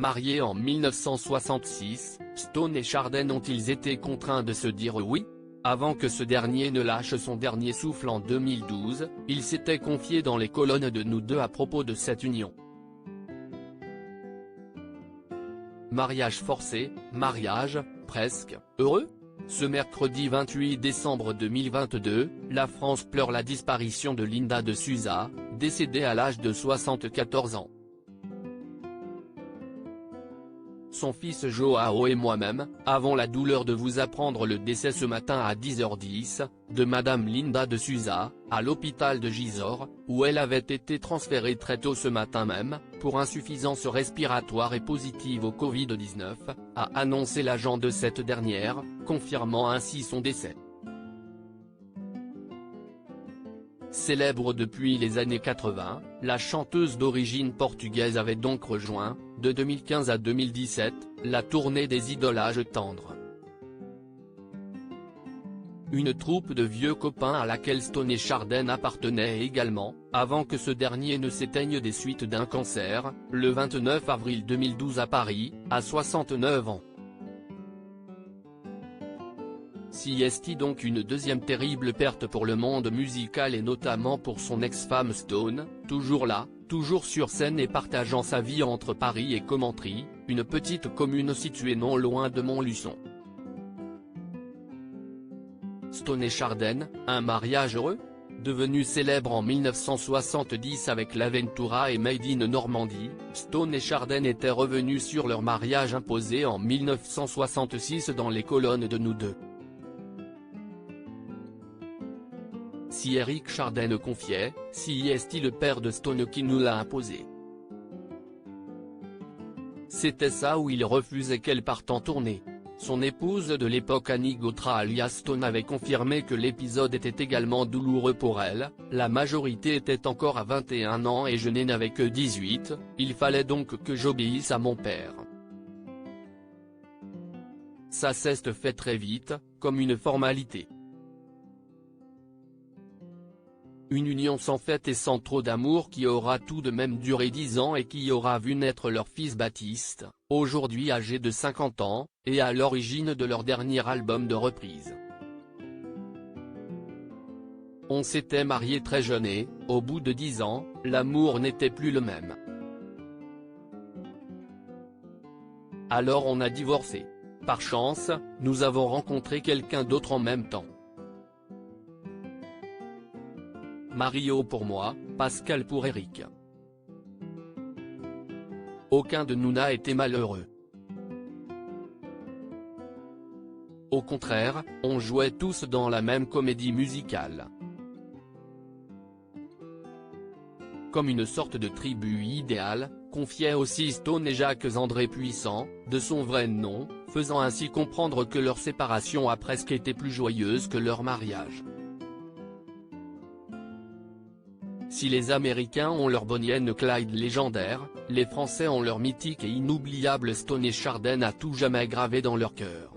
Mariés en 1966, Stone et Chardin ont-ils été contraints de se dire oui ? Avant que ce dernier ne lâche son dernier souffle en 2012, il s'était confié dans les colonnes de Nous Deux à propos de cette union. Mariage forcé, mariage, presque, heureux ? Ce mercredi 28 décembre 2022, la France pleure la disparition de Linda de Souza, décédée à l'âge de 74 ans. Son fils Joao et moi-même, avons la douleur de vous apprendre le décès ce matin à 10h10, de Madame Linda de Souza, à l'hôpital de Gisors, où elle avait été transférée très tôt ce matin même, pour insuffisance respiratoire et positive au Covid-19, a annoncé l'agent de cette dernière, confirmant ainsi son décès. Célèbre depuis les années 80, la chanteuse d'origine portugaise avait donc rejoint, de 2015 à 2017, la tournée des Idoles Âge tendre. Une troupe de vieux copains à laquelle Stone et Chardin appartenaient également, avant que ce dernier ne s'éteigne des suites d'un cancer, le 29 avril 2012 à Paris, à 69 ans. Si est donc une deuxième terrible perte pour le monde musical et notamment pour son ex-femme Stone, toujours là, toujours sur scène et partageant sa vie entre Paris et Commentry, une petite commune située non loin de Montluçon. Stone et Chardin, un mariage heureux ? Devenu célèbre en 1970 avec l'Aventura et Made in Normandie, Stone et Chardin étaient revenus sur leur mariage imposé en 1966 dans les colonnes de Nous Deux. Si Eric Chardin confiait, si est le père de Stone qui nous l'a imposé. C'était ça où il refusait qu'elle parte en tournée. Son épouse de l'époque Annie Gautra alias Stone avait confirmé que l'épisode était également douloureux pour elle, la majorité était encore à 21 ans et je n'avais que 18, il fallait donc que j'obéisse à mon père. Ça s'est fait très vite, comme une formalité. Une union sans fête et sans trop d'amour qui aura tout de même duré 10 ans et qui aura vu naître leur fils Baptiste, aujourd'hui âgé de 50 ans, et à l'origine de leur dernier album de reprise. On s'était mariés très jeunes et, au bout de 10 ans, l'amour n'était plus le même. Alors on a divorcé. Par chance, nous avons rencontré quelqu'un d'autre en même temps. Mario pour moi, Pascal pour Eric. Aucun de nous n'a été malheureux. Au contraire, on jouait tous dans la même comédie musicale. Comme une sorte de tribu idéale, confiait aussi Stone et Jacques-André Puissant, de son vrai nom, faisant ainsi comprendre que leur séparation a presque été plus joyeuse que leur mariage. Si les Américains ont leur Bonnie and Clyde légendaire, les Français ont leur mythique et inoubliable Stone et Chardin à tout jamais gravé dans leur cœur.